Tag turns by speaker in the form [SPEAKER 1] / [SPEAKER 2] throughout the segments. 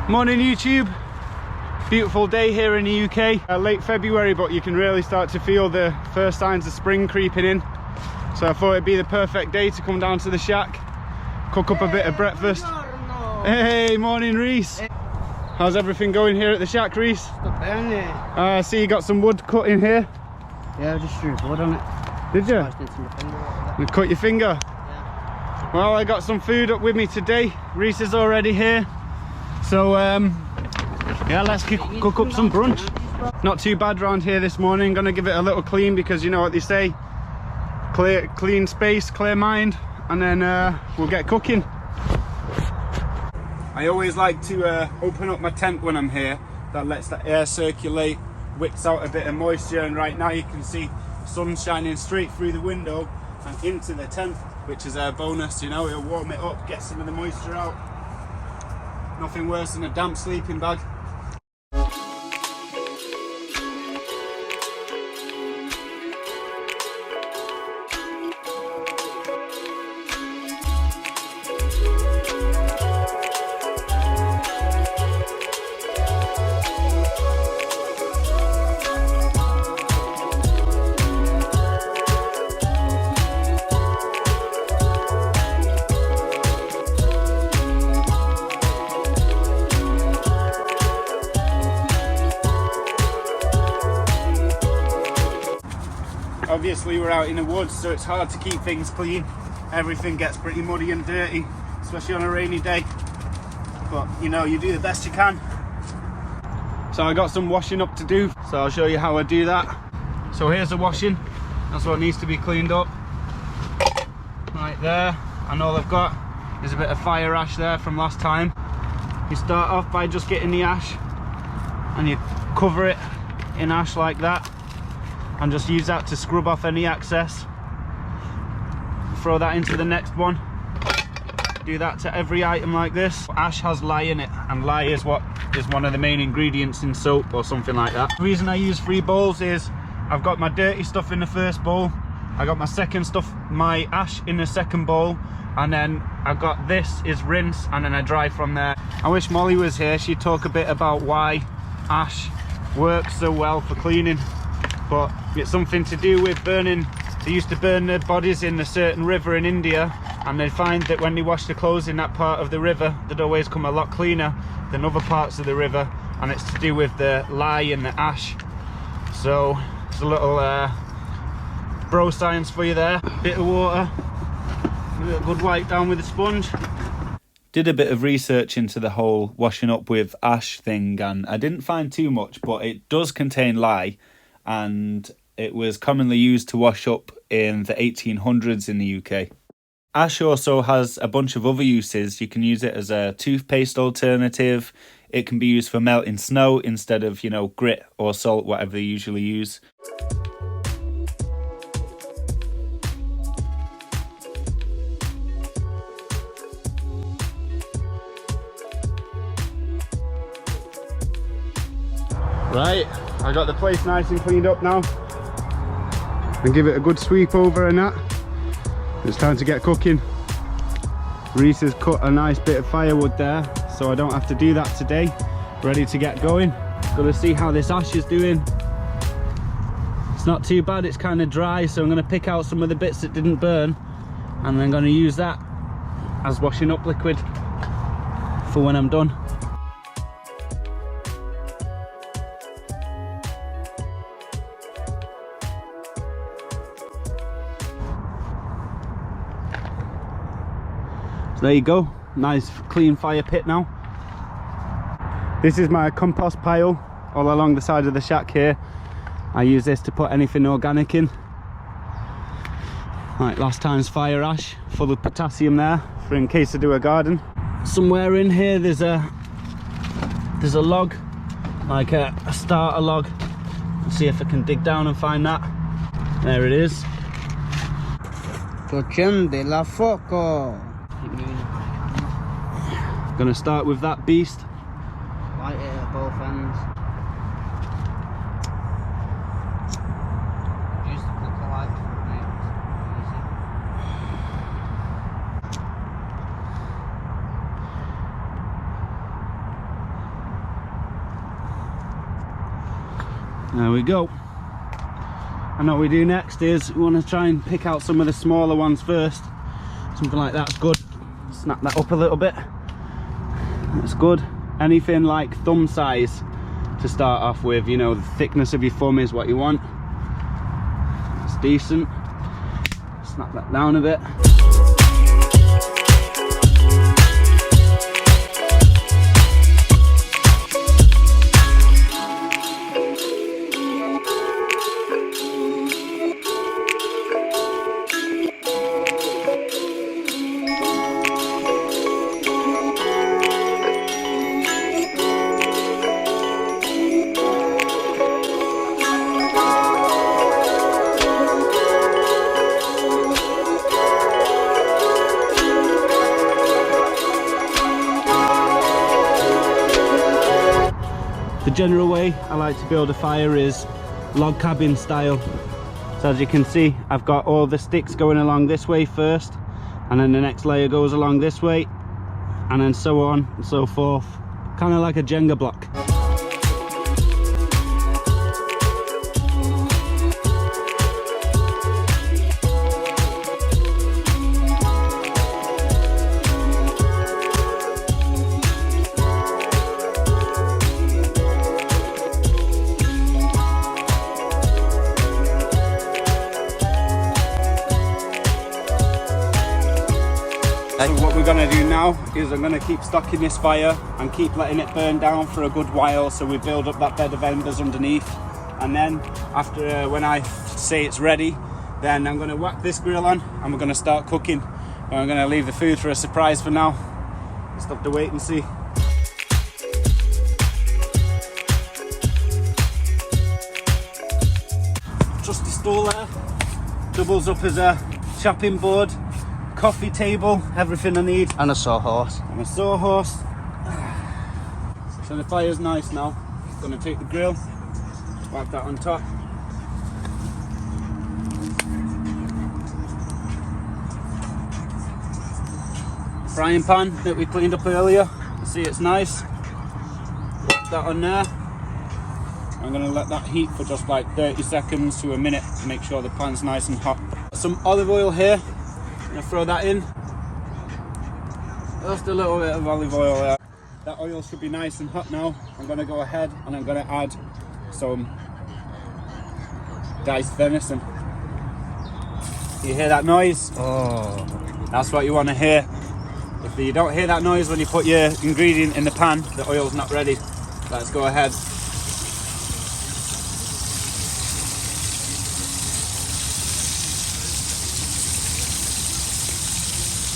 [SPEAKER 1] Morning YouTube. Beautiful day here in the UK. Late February, but you can really start to feel the first signs of spring creeping in. So I thought it'd be the perfect day to come down to the shack, cook up a bit of breakfast. Hey, morning Reese. How's everything going here at the shack, Reese? I see you got some wood cut in here.
[SPEAKER 2] Yeah, I just threw blood on it.
[SPEAKER 1] Did you? You cut your finger?
[SPEAKER 2] Yeah.
[SPEAKER 1] Well, I got some food up with me today. Reese is already here. So, yeah, let's cook up some brunch. Not too bad around here this morning. Gonna give it a little clean because you know what they say. Clean space, clear mind, and then we'll get cooking. I always like to open up my tent when I'm here. That lets the air circulate, wicks out a bit of moisture, and right now you can see sun shining straight through the window and into the tent, which is a bonus, you know. It'll warm it up, get some of the moisture out. Nothing worse than a damp sleeping bag. Obviously we're out in the woods, so it's hard to keep things clean. Everything gets pretty muddy and dirty, especially on a rainy day. But you know, you do the best you can. So I got some washing up to do, so I'll show you how I do that. So here's the washing. That's what needs to be cleaned up. Right there. And all I've got is a bit of fire ash there from last time. You start off by just getting the ash and you cover it in ash like that, and just use that to scrub off any excess. Throw that into the next one. Do that to every item like this. Ash has lye in it, and lye is what is one of the main ingredients in soap or something like that. The reason I use 3 bowls is I've got my dirty stuff in the first bowl, I got my second stuff, my ash, in the second bowl, and then I've got this is rinse, and then I dry from there. I wish Molly was here. She'd talk a bit about why ash works so well for cleaning. But it's something to do with burning. They used to burn their bodies in a certain river in India, and they find that when they wash the clothes in that part of the river, they'd always come a lot cleaner than other parts of the river, and it's to do with the lye and the ash. So it's a little bro science for you there. Bit of water, a good wipe down with a sponge. Did a bit of research into the whole washing up with ash thing, and I didn't find too much, but it does contain lye, and it was commonly used to wash up in the 1800s in the UK. Ash also has a bunch of other uses. You can use it as a toothpaste alternative. It can be used for melting snow instead of, you know, grit or salt, whatever they usually use. Right, I got the place nice and cleaned up now. And give it a good sweep over and that. It's time to get cooking. Reese has cut a nice bit of firewood there, so I don't have to do that today. Ready to get going. Gotta see how this ash is doing. It's not too bad, it's kind of dry, so I'm gonna pick out some of the bits that didn't burn, and then gonna use that as washing up liquid for when I'm done. There you go, nice clean fire pit now. This is my compost pile all along the side of the shack here. I use this to put anything organic in. Like last time's fire ash, full of potassium there for in case I do a garden. Somewhere in here there's a log, like a starter log. Let's see if I can dig down and find that. There it is.
[SPEAKER 2] Accende la foco.
[SPEAKER 1] Gonna start with that beast.
[SPEAKER 2] Light it at both ends. Use the quicker light for me. Easy.
[SPEAKER 1] There we go. And what we do next is we want to try and pick out some of the smaller ones first. Something like that's good. Snap that up a little bit. That's good. Anything like thumb size to start off with, you know, the thickness of your thumb is what you want. It's decent. Snap that down a bit. The general way I like to build a fire is log cabin style. So as you can see, I've got all the sticks going along this way first, and then the next layer goes along this way, and then so on and so forth. Kind of like a Jenga block. So what we're going to do now is I'm going to keep stocking this fire and keep letting it burn down for a good while, so we build up that bed of embers underneath. And then after when I say it's ready, then I'm going to whack this grill on and we're going to start cooking. And I'm going to leave the food for a surprise for now. Just have to wait and see. Trusty stool there, doubles up as a chopping board, coffee table, everything I need.
[SPEAKER 2] And a sawhorse.
[SPEAKER 1] And a sawhorse. So the fire's nice now. Gonna take the grill, whack that on top. Frying pan that we cleaned up earlier. You see it's nice. Whack that on there. I'm gonna let that heat for just like 30 seconds to a minute to make sure the pan's nice and hot. Some olive oil here. I'm gonna throw that in. Just a little bit of olive oil there. That oil should be nice and hot now. I'm gonna go ahead and I'm gonna add some diced venison. You hear that noise?
[SPEAKER 2] Oh.
[SPEAKER 1] That's what you want to hear. If you don't hear that noise when you put your ingredient in the pan, the oil's not ready. Let's go ahead.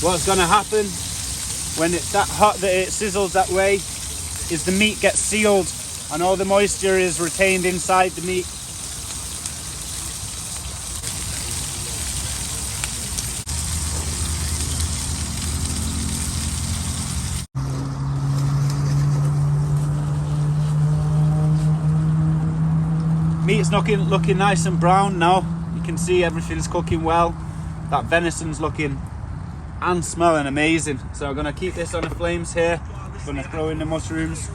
[SPEAKER 1] What's going to happen when it's that hot that it sizzles that way is the meat gets sealed and all the moisture is retained inside the meat. Meat's looking nice and brown now. You can see everything's cooking well. That venison's looking and smelling amazing. So I'm gonna keep this on the flames here. I'm gonna throw in the mushrooms.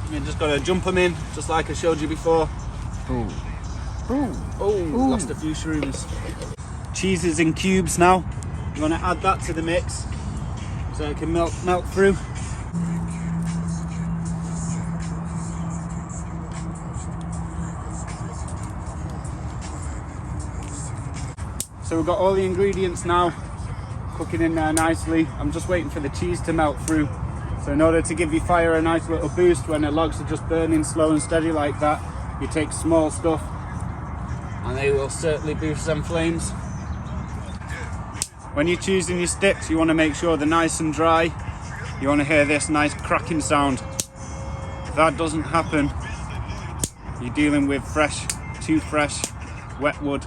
[SPEAKER 1] You're just gonna jump them in, just like I showed you before.
[SPEAKER 2] Ooh. Ooh.
[SPEAKER 1] Oh, lost a few shrooms. Cheese is in cubes now. I'm going to add that to the mix so it can melt through. So we've got all the ingredients now cooking in there nicely. I'm just waiting for the cheese to melt through. So in order to give your fire a nice little boost when the logs are just burning slow and steady like that, you take small stuff and they will certainly boost them flames. When you're choosing your sticks, you want to make sure they're nice and dry. You want to hear this nice cracking sound. If that doesn't happen, you're dealing with too fresh, wet wood.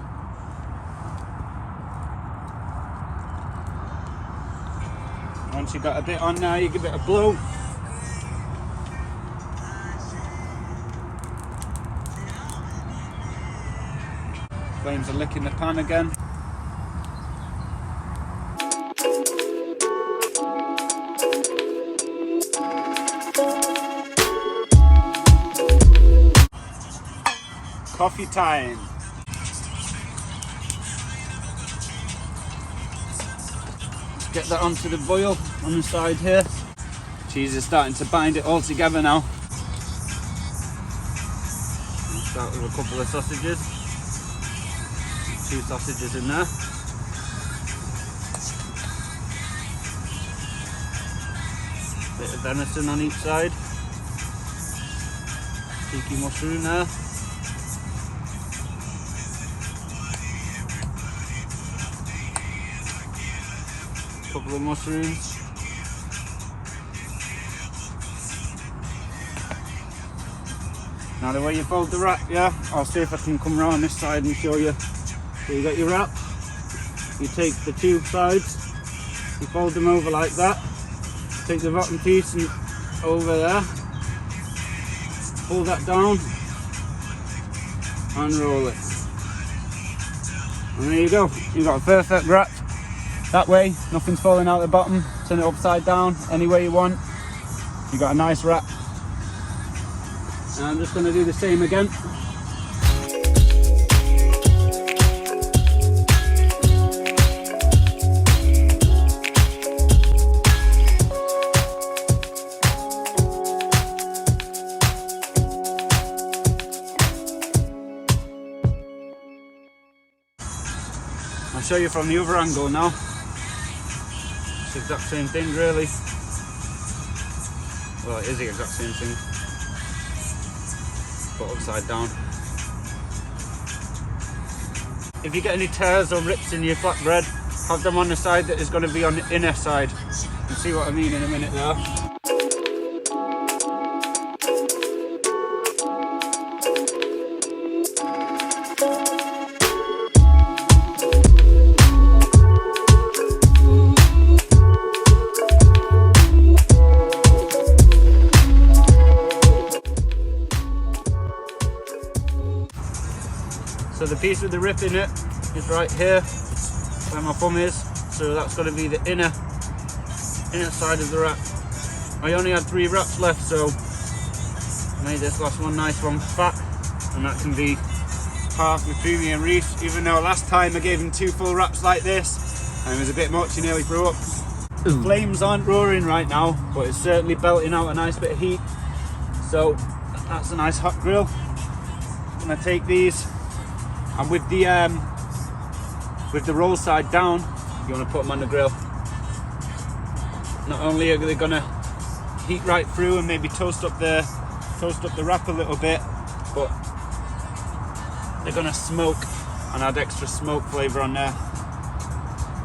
[SPEAKER 1] Once you've got a bit on there, you give it a blow. Flames are licking the pan again. Coffee time. Let's get that onto the boil on the side here. Cheese is starting to bind it all together now. We'll start with a couple of sausages. 2 sausages in there. Bit of venison on each side. Tiki mushroom there. Couple of mushrooms. Now the way you fold the wrap, yeah, I'll see if I can come around this side and show you. So you got your wrap, you take the 2 sides, you fold them over like that, take the bottom piece and over there, pull that down and roll it. And there you go, you've got a perfect wrap. That way, nothing's falling out the bottom. Turn it upside down, any way you want. You got a nice wrap. And I'm just going to do the same again. I'll show you from the other angle now. It's the exact same thing really. Well, it is the exact same thing, but upside down. If you get any tears or rips in your flatbread, have them on the side that is going to be on the inner side. You'll see what I mean in a minute there. So the piece with the rip in it is right here, where my thumb is. So that's going to be the inner side of the wrap. I only had 3 wraps left, so I made this last one nice one fat, and that can be half with premium Reese. Even though last time I gave him 2 full wraps like this, and it was a bit much, he nearly threw up. The flames aren't roaring right now, but it's certainly belting out a nice bit of heat. So that's a nice hot grill. I'm gonna take these. And with the roll side down, you want to put them on the grill. Not only are they going to heat right through and maybe toast up the wrap a little bit, but they're going to smoke and add extra smoke flavour on there.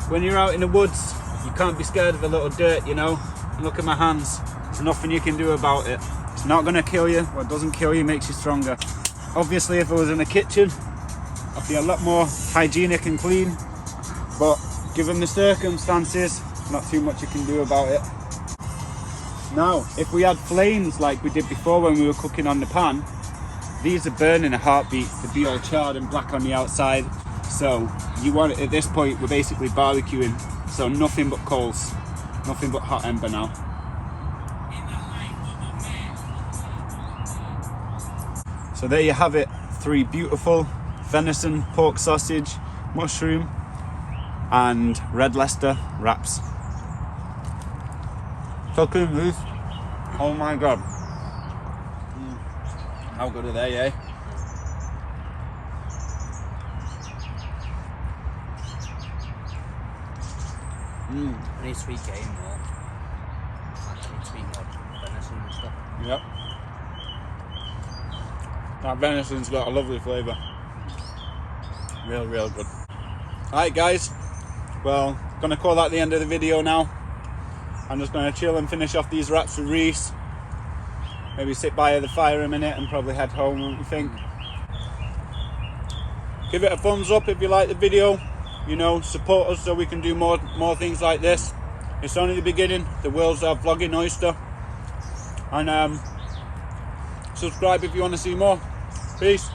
[SPEAKER 1] When you're out in the woods, you can't be scared of a little dirt, you know. Look at my hands. There's nothing you can do about it. It's not going to kill you. What doesn't kill you makes you stronger. Obviously, if I was in the kitchen, I'd be a lot more hygienic and clean, but given the circumstances, not too much you can do about it. Now, if we had flames like we did before when we were cooking on the pan, these are burning a heartbeat. They'd be all charred and black on the outside. So you want it, at this point, we're basically barbecuing. So nothing but coals, nothing but hot ember now. So there you have it, 3 beautiful venison, pork sausage, mushroom and red Leicester wraps. Cooking loose. Oh my god. How good are they, eh?
[SPEAKER 2] Pretty sweet game though. Actually sweet venison and stuff.
[SPEAKER 1] Yep. That venison's got a lovely flavour. Real good. Alright guys, well, gonna call that the end of the video now. I'm just gonna chill and finish off these wraps with Reese. Maybe sit by the fire a minute and probably head home, what do you think? Give it a thumbs up if you like the video. You know, support us so we can do more things like this. It's only the beginning. The world's our vlogging oyster. And subscribe if you want to see more. Peace.